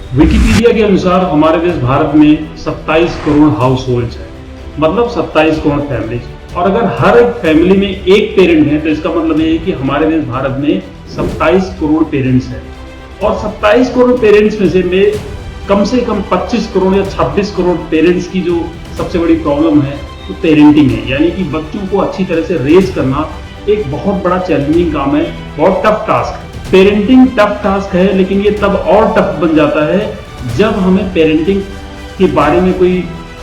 Wikipedia के अनुसार हमारे देश भारत में 27 करोड़ हाउस होल्ड्स है, मतलब 27 करोड़ फैमिलीज। और अगर हर एक फैमिली में एक पेरेंट है तो इसका मतलब ये है कि हमारे देश भारत में 27 करोड़ पेरेंट्स हैं। और 27 करोड़ पेरेंट्स में से कम 25 करोड़ या 26 करोड़ पेरेंट्स की जो सबसे बड़ी प्रॉब्लम है तो पेरेंटिंग है, यानी कि बच्चों को अच्छी तरह से रेज करना एक बहुत बड़ा चैलेंजिंग काम है, बहुत टफ टास्क है। पेरेंटिंग टफ टास्क है, लेकिन ये तब और टफ बन जाता है जब हमें पेरेंटिंग के बारे में कोई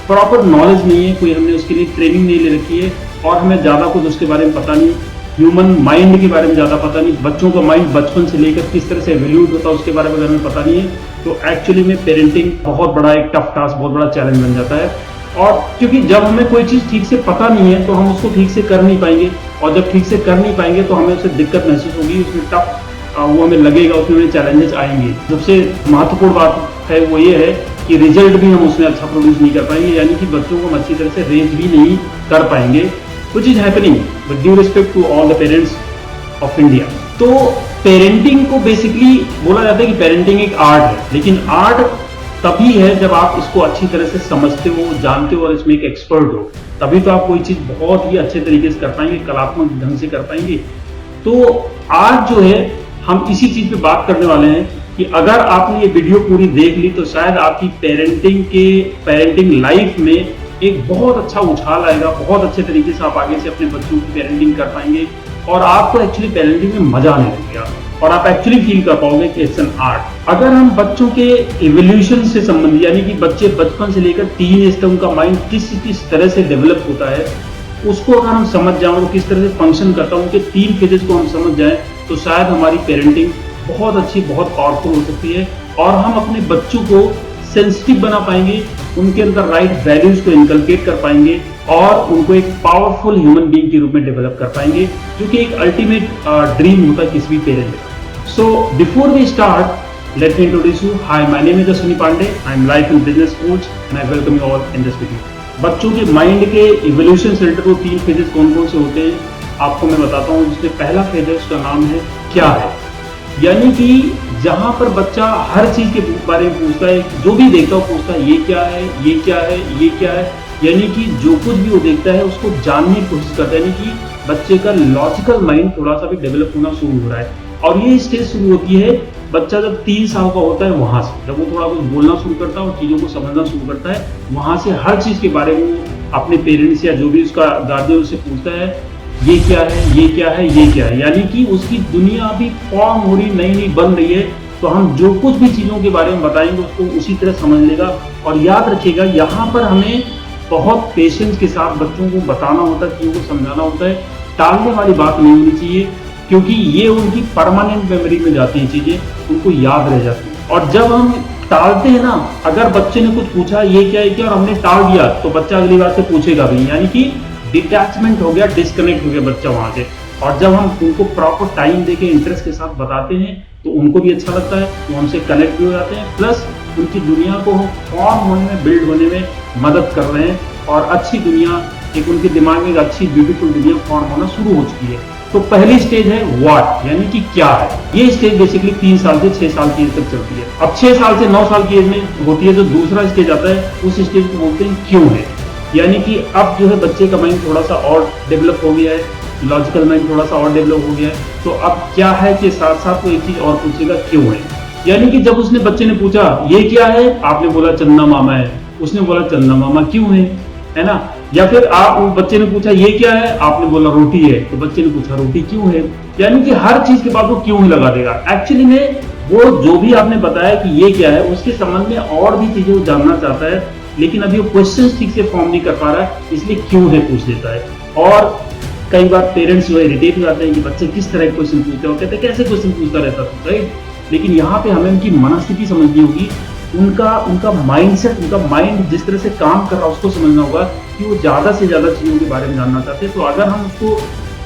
प्रॉपर नॉलेज नहीं है, कोई हमने उसके लिए ट्रेनिंग नहीं ले रखी है और हमें ज़्यादा कुछ उसके बारे में पता नहीं, ह्यूमन माइंड के बारे में ज़्यादा पता नहीं, बच्चों का माइंड बचपन से लेकर किस तरह से एवोल्यूट होता है उसके बारे में अगर हमें पता नहीं है तो एक्चुअली में पेरेंटिंग बहुत बड़ा एक टफ टास्क, बहुत बड़ा चैलेंज बन जाता है। और क्योंकि जब हमें कोई चीज़ ठीक से पता नहीं है तो हम उसको ठीक से कर नहीं पाएंगे, और जब ठीक से कर नहीं पाएंगे तो हमें उससे दिक्कत महसूस होगी, उसमें टफ वो हमें लगेगा, उसमें चैलेंजेस आएंगे। सबसे महत्वपूर्ण बात है वो ये है कि रिजल्ट भी हम उसमें अच्छा प्रोड्यूस नहीं कर पाएंगे, यानी कि बच्चों को हम अच्छी तरह से रेज भी नहीं कर पाएंगे, which is happening with due respect to all the parents of India. तो पेरेंटिंग को बेसिकली बोला जाता है कि पेरेंटिंग एक आर्ट है, लेकिन आर्ट तभी है जब आप इसको अच्छी तरह से समझते हो, जानते हो और इसमें एक एक्सपर्ट हो, तभी तो आप कोई चीज बहुत ही अच्छे तरीके से कर पाएंगे, कलात्मक ढंग से कर पाएंगे। तो आज जो है हम इसी चीज पे बात करने वाले हैं कि अगर आपने ये वीडियो पूरी देख ली तो शायद आपकी पेरेंटिंग लाइफ में एक बहुत अच्छा उछाल आएगा, बहुत अच्छे तरीके से आप आगे से अपने बच्चों की पेरेंटिंग कर पाएंगे और आपको एक्चुअली पेरेंटिंग में मजा आने लगेगा और आप एक्चुअली फील कर पाओगे कि इट्स एन आर्ट। अगर हम बच्चों के इवोल्यूशन से संबंधित, यानी कि बच्चे बचपन से लेकर टीन एज तक उनका माइंड किस तरह से डेवलप होता है उसको अगर हम समझ जाएं, वो किस तरह से फंक्शन करता है, उनके 3 फेजेस को हम समझ जाएं तो शायद हमारी पेरेंटिंग बहुत अच्छी, बहुत पावरफुल हो सकती है और हम अपने बच्चों को सेंसिटिव बना पाएंगे, उनके अंदर राइट वैल्यूज को इनकलकेट कर पाएंगे और उनको एक पावरफुल ह्यूमन बीइंग के रूप में डेवलप कर पाएंगे, जो कि एक अल्टीमेट ड्रीम होता है किसी भी पेरेंट का। So before we start, let me introduce you. Hi, my name is Ashwini Pandey, I am life and business coach and I welcome you all in this video. बच्चों के माइंड के इवोल्यूशन सेंटर को 3 phases कौन कौन से होते हैं आपको मैं बताता हूँ। जिसमें पहला फेज है, उसका नाम है क्या है, यानी कि जहां पर बच्चा हर चीज के बारे में पूछता है, जो भी देखता है पूछता है ये क्या है, ये क्या है, ये क्या है, यानी कि जो कुछ भी वो देखता है उसको जानने की कोशिश करता है, यानी कि बच्चे का लॉजिकल माइंड थोड़ा सा भी डेवलप होना शुरू हो रहा है। और ये स्टेज शुरू होती है बच्चा जब 3 साल का होता है, वहां से जब वो थोड़ा कुछ बोलना शुरू करता है और चीजों को समझना शुरू करता है, वहां से हर चीज के बारे में अपने पेरेंट्स या जो भी उसका गार्जियन उससे पूछता है ये क्या है, ये क्या है, ये क्या है, यानी कि उसकी दुनिया अभी फॉर्म हो रही, नई नई बन रही है। तो हम जो कुछ भी चीजों के बारे में बताएंगे उसको उसी तरह समझ लेगा। और याद रखिएगा, यहाँ पर हमें बहुत पेशेंस के साथ बच्चों को बताना होता है, चीजों को समझाना होता है, टालने वाली बात नहीं होनी चाहिए, क्योंकि ये उनकी परमानेंट मेमोरी में जाती हैं चीजें, उनको याद रह जाती है। और जब हम टालते हैं ना, अगर बच्चे ने कुछ पूछा ये क्या है क्या और हमने टाल दिया तो बच्चा अगली बार से पूछेगा भी, यानी कि डिटैचमेंट हो गया, डिस्कनेक्ट हो गया बच्चा वहां से। और जब हम उनको प्रॉपर टाइम देके इंटरेस्ट के साथ बताते हैं तो उनको भी अच्छा लगता है, वो हमसे कनेक्ट भी हो जाते हैं, प्लस उनकी दुनिया को हम फॉर्म होने में, बिल्ड होने में मदद कर रहे हैं और अच्छी दुनिया, एक उनके दिमाग में एक अच्छी ब्यूटीफुल दुनिया फॉर्म होना शुरू हो चुकी है। तो पहली स्टेज है व्हाट, यानी कि क्या है। ये स्टेज बेसिकली 3 साल से 6 साल की एज तक चलती है। अब 6 साल से 9 साल की एज में होती है जो दूसरा स्टेज आता है, उस स्टेज को बोलते हैं क्यों है, यानी कि अब जो है बच्चे का माइंड थोड़ा सा और डेवलप हो गया है, लॉजिकल माइंड थोड़ा सा और डेवलप हो गया है, तो अब क्या है कि साथ साथ वो एक चीज और पूछेगा क्यों है। यानी कि जब उसने बच्चे ने पूछा ये क्या है, आपने बोला चंदा मामा है, उसने बोला चंदा मामा क्यों है ना। या फिर आप बच्चे ने पूछा ये क्या है, आपने बोला रोटी है, तो बच्चे ने पूछा रोटी क्यों है, यानी कि हर चीज के बाद वो क्यों ही लगा देगा। एक्चुअली में वो जो भी आपने बताया कि ये क्या है उसके संबंध में और भी चीजें वो जानना चाहता है, लेकिन अभी वो क्वेश्चन ठीक से फॉर्म नहीं कर पा रहा है, इसलिए क्यों है पूछ देता है। और कई बार पेरेंट्स जो है इरिटेट हो जाते हैं कि बच्चे किस तरह के क्वेश्चन पूछते हैं, कहते हैं कैसे क्वेश्चन पूछता रहता था, राइट। लेकिन यहाँ पे हमें उनकी मनस्थिति समझनी होगी, उनका माइंडसेट, उनका माइंड जिस तरह से काम कर रहा है उसको समझना होगा कि वो ज्यादा से ज्यादा चीजों के बारे में जानना चाहते हैं। तो अगर हम उसको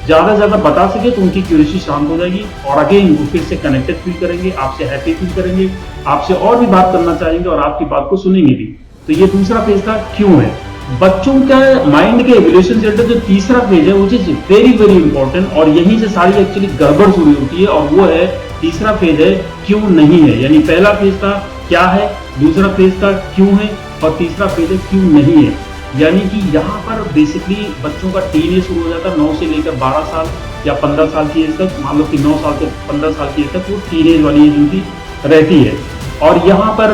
ज्यादा से ज्यादा बता सके तो उनकी क्यूरियोसिटी शांत हो जाएगी और अगेन वो फिर से कनेक्टेड फील करेंगे, आपसे हैप्पी फील करेंगे, आपसे और भी बात करना चाहेंगे और आपकी बात को सुनेंगे भी। तो ये दूसरा फेज था क्यों है। बच्चों का माइंड के एवोल्यूशन सेंटर जो तीसरा फेज है which is very very important, और यहीं से सारी एक्चुअली गड़बड़ शुरू होती है, और वो है तीसरा फेज है क्यों नहीं है। यानी पहला फेज था क्या है, दूसरा फेज का क्यों है और तीसरा फेज है क्यों नहीं है। यानी कि यहाँ पर बेसिकली बच्चों का टीन एज शुरू हो जाता है 9 से लेकर 12 साल या 15 साल की एज तक। मान लो कि 9 साल से 15 साल की एज तक वो टीन एज वाली एज उनकी रहती है। और यहाँ पर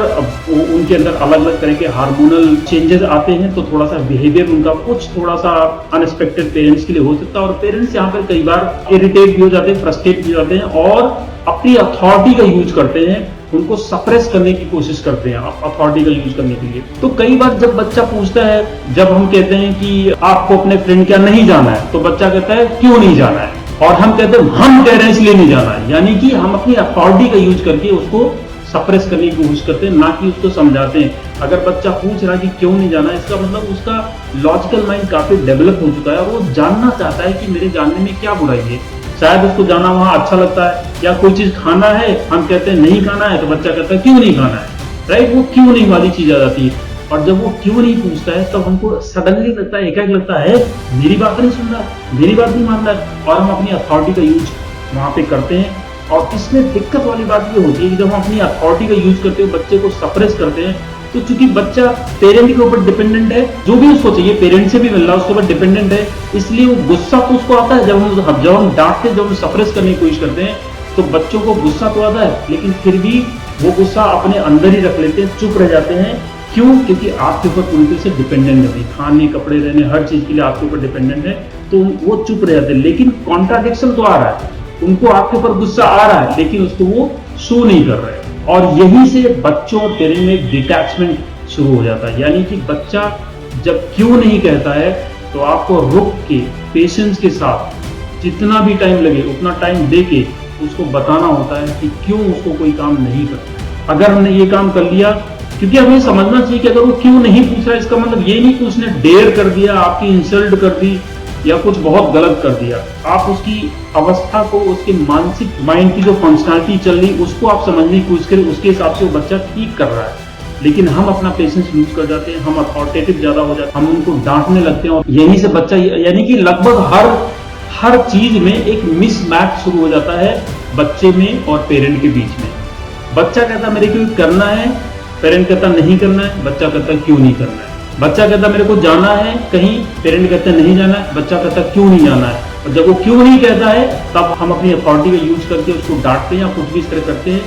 उनके अंदर अलग अलग तरह के हार्मोनल चेंजेस आते हैं, तो थोड़ा सा बिहेवियर उनका कुछ थोड़ा सा अनएक्सपेक्टेड पेरेंट्स के लिए हो सकता है। और पेरेंट्स यहाँ पर कई बार इरिटेट भी हो जाते हैं, फ्रस्ट्रेट भी हो जाते हैं और अपनी अथॉरिटी का यूज करते हैं, उनको सप्रेस करने की कोशिश करते हैं अथॉरिटी का यूज करने के लिए। तो कई बार जब बच्चा पूछता है, जब हम कहते हैं कि आपको अपने फ्रेंड क्या नहीं जाना है, तो बच्चा कहता है क्यों नहीं जाना है, और हम कहते हैं हम कह रहे हैं इसलिए नहीं जाना है। यानी कि हम अपनी अथॉरिटी का यूज करके उसको सप्रेस करने की कोशिश करते हैं, ना कि उसको समझाते हैं। अगर बच्चा पूछ रहा है कि क्यों नहीं जाना, इसका मतलब उसका लॉजिकल माइंड काफी डेवलप हो चुका है और वो जानना चाहता है कि मेरे जानने में क्या बुराई है। शायद उसको जाना वहां अच्छा लगता है, या कोई चीज खाना है, हम कहते हैं नहीं खाना है, तो बच्चा कहता है क्यों नहीं खाना है, राइट। वो क्यों नहीं वाली चीज आ जाती है। और जब वो क्यों नहीं पूछता है, तब हमको सडनली लगता है, एकाएक लगता है मेरी बात नहीं सुन रहा, मेरी बात नहीं मान रहा है, और हम अपनी अथॉरिटी का यूज वहां पे करते हैं। और इसमें दिक्कत वाली बात ये होती है कि जब हम अपनी अथॉरिटी का यूज करते हैं, बच्चे को सप्रेस करते हैं, तो चूंकि बच्चा पेरेंट के ऊपर डिपेंडेंट है, जो भी उसको चाहिए पेरेंट से भी मिल रहा है, उसके ऊपर डिपेंडेंट है, इसलिए वो गुस्सा तो उसको आता है। जब हम डांटते, जब हम सप्रेस करने की कोशिश करते हैं, तो बच्चों को गुस्सा तो आता है, लेकिन फिर भी वो गुस्सा अपने अंदर ही रख लेते हैं, चुप रह जाते हैं। क्यों? क्योंकि आपके ऊपर पूरी तरह से डिपेंडेंट है, खाने, कपड़े, रहने, हर चीज के लिए आपके ऊपर डिपेंडेंट है, तो वो चुप रह जाते हैं। लेकिन कॉन्ट्राडिक्शन तो आ रहा है, उनको आपके ऊपर गुस्सा आ रहा है, लेकिन उसको वो शो नहीं कर रहे। और यही से बच्चों और पेरेंट में एक डिटैचमेंट शुरू हो जाता है। यानी कि बच्चा जब क्यों नहीं कहता है, तो आपको रुक के पेशेंस के साथ जितना भी टाइम लगे उतना टाइम दे के उसको बताना होता है कि क्यों उसको कोई काम नहीं करना। अगर हमने ये काम कर लिया, क्योंकि हमें समझना चाहिए कि अगर वो क्यों नहीं पूछ रहा है, इसका मतलब ये नहीं कि उसने डेयर कर दिया, आपकी इंसल्ट कर दी या कुछ बहुत गलत कर दिया। आप उसकी अवस्था को, उसके मानसिक माइंड की जो फंक्शनलिटी चल रही, उसको आप समझने की कोशिश करें, उसके हिसाब से वो बच्चा ठीक कर रहा है। लेकिन हम अपना पेशेंस लूज कर जाते हैं, हम अथॉरिटेटिव ज्यादा हो जाते हैं, हम उनको डांटने लगते हैं, और यहीं से बच्चा, यानी कि लगभग हर चीज में एक मिसमैच शुरू हो जाता है बच्चे में और पेरेंट के बीच में। बच्चा कहता मेरे को करना है, पेरेंट कहता नहीं करना है, बच्चा कहता क्यों नहीं करना है। बच्चा कहता मेरे को जाना है कहीं, पेरेंट कहते नहीं जाना है, बच्चा कहता क्यों नहीं जाना है। और जब वो क्यों नहीं कहता है, तब हम अपनी अथॉरिटी का यूज करके उसको डांटते हैं या कुछ भी इस तरह करते हैं,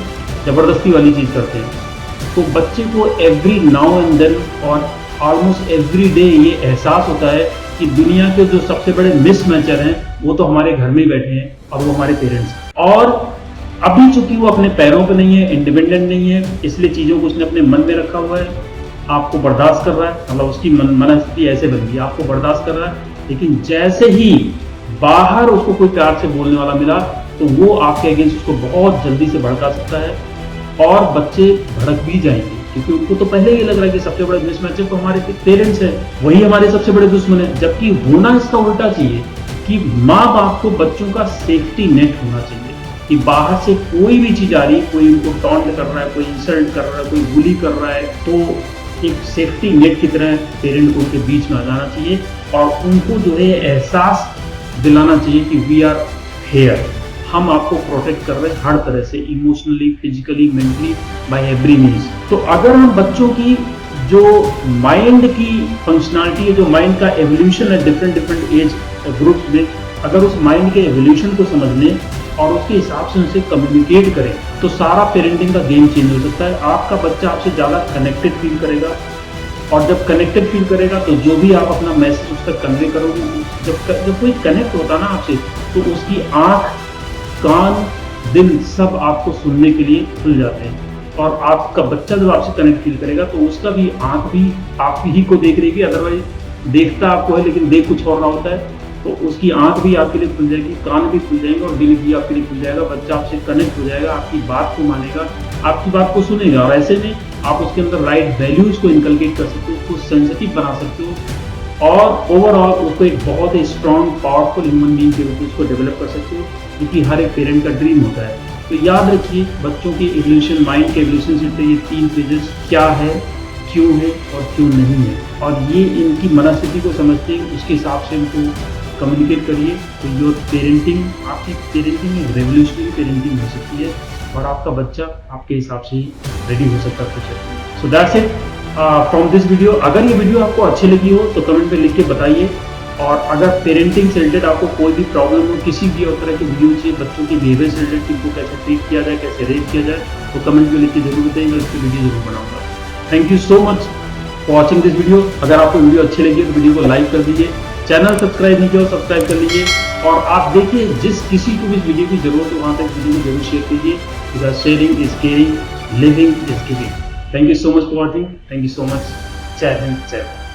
जबरदस्ती वाली चीज करते हैं। तो बच्चे को एवरी नाउ एंड देन और ऑलमोस्ट एवरी डे ये एहसास होता है कि दुनिया के जो सबसे बड़े मिसमैचर हैं, वो तो हमारे घर में ही बैठे हैं, और वो हमारे पेरेंट्स। और अभी चूंकि वो अपने पैरों पे नहीं है, इंडिपेंडेंट नहीं है, इसलिए चीजों को उसने अपने मन में रखा हुआ है, आपको बर्दाश्त कर रहा है, मतलब उसकी मनस्थिति ऐसे बन गई, आपको बर्दाश्त कर रहा है। लेकिन जैसे ही बाहर उसको कोई प्यार से बोलने वाला मिला, तो वो आपके अगेंस्ट उसको बहुत जल्दी से भड़का सकता है, और बच्चे भड़क भी जाएंगे, क्योंकि उनको तो पहले ये लग रहा है कि सबसे बड़ा मिसमैच तो हमारे पेरेंट्स है, वही हमारे सबसे बड़े दुश्मन है। जबकि होना इसका उल्टा चाहिए कि माँ बाप को बच्चों का सेफ्टी नेट होना चाहिए, कि बाहर से कोई भी चीज आ रही, कोई उनको टॉन्ट कर रहा है, कोई इंसल्ट कर रहा है, कोई बुली कर रहा है, तो एक सेफ्टी नेट की तरह पेरेंट को उनके बीच में आ जाना चाहिए, और उनको जो है एहसास दिलाना चाहिए कि वी आर हेयर, हम आपको प्रोटेक्ट कर रहे हैं हर तरह से, emotionally, physically, mentally, by every means. तो अगर हम बच्चों की जो माइंड की फंक्शनलिटी है, जो माइंड का एवोल्यूशन है डिफरेंट एज ग्रुप्स में, अगर उस माइंड के एवोल्यूशन को समझ लें और उसके हिसाब से उनसे कम्युनिकेट करें, तो सारा पेरेंटिंग का गेम चेंज हो सकता है। आपका बच्चा आपसे ज़्यादा कनेक्टेड फील करेगा, और जब कनेक्टेड फील करेगा, तो जो भी आप अपना मैसेज उस तक कन्वे करोगे, जब कोई कनेक्ट होता है ना आपसे, तो उसकी आँख, कान, दिल सब आपको सुनने के लिए खुल जाते हैं। और आपका बच्चा जब आपसे कनेक्ट फील करेगा, तो उसका भी आँख भी आप ही को देख रही है, अदरवाइज देखता आपको है लेकिन देख कुछ और रहा होता है, तो उसकी आंख भी आपके लिए खुल जाएगी, कान भी खुल जाएंगे, और दिल भी आपके लिए खुल जाएगा। बच्चा आपसे कनेक्ट हो जाएगा, आपकी बात को मानेगा, आपकी बात को सुनेगा, और ऐसे में आप उसके अंदर राइट वैल्यूज को इनकलकेट कर सकते हो, उसको सेंसिटिव बना सकते हो, और ओवरऑल उसको एक बहुत ही स्ट्रॉन्ग, पावरफुल ह्यूमन बीइंग के रूप में उसको डेवलप कर सकते हो, क्योंकि हर एक पेरेंट का ड्रीम होता है। तो याद रखिए, बच्चों के एवोल्यूशन, माइंड के एवोल्यूशन से ये 3 फेजेस क्या है, क्यों है और क्यों नहीं है, और ये इनकी मनस्थिति को समझते हैं, उसके हिसाब से इनको कम्युनिकेट करिए। तो योर पेरेंटिंग, आपकी पेरेंटिंग एक रेवोल्यूशनरी पेरेंटिंग हो सकती है। और आपका बच्चा आपके हिसाब से ही रेडी हो सकता है future. So that's it from this video. अगर ये वीडियो आपको अच्छी लगी हो तो कमेंट पे लिख के बताइए, और अगर पेरेंटिंग से रिलेटेड आपको कोई भी प्रॉब्लम हो, किसी भी और तरह की वीडियो चाहिए, बच्चों की बिहेवियर से रिलेटेड, इनको कैसे ट्रीट किया जाए, कैसे रेट किया जाए, तो कमेंट में लिख के जरूर बताइए, मैं उसकी वीडियो जरूर बनाऊंगा। Thank you so much for watching this video. अगर आपको वीडियो अच्छी लगी तो वीडियो को लाइक कर दीजिए, चैनल सब्सक्राइब नहीं किया तो सब्सक्राइब कर लीजिए, और आप देखिए जिस किसी को भी इस वीडियो की जरूरत हो वहां तक वीडियो को जरूर शेयर कीजिए, because sharing is caring, living is giving. Thank you so much for watching, thank you so much. जय हिंद, जय भारत।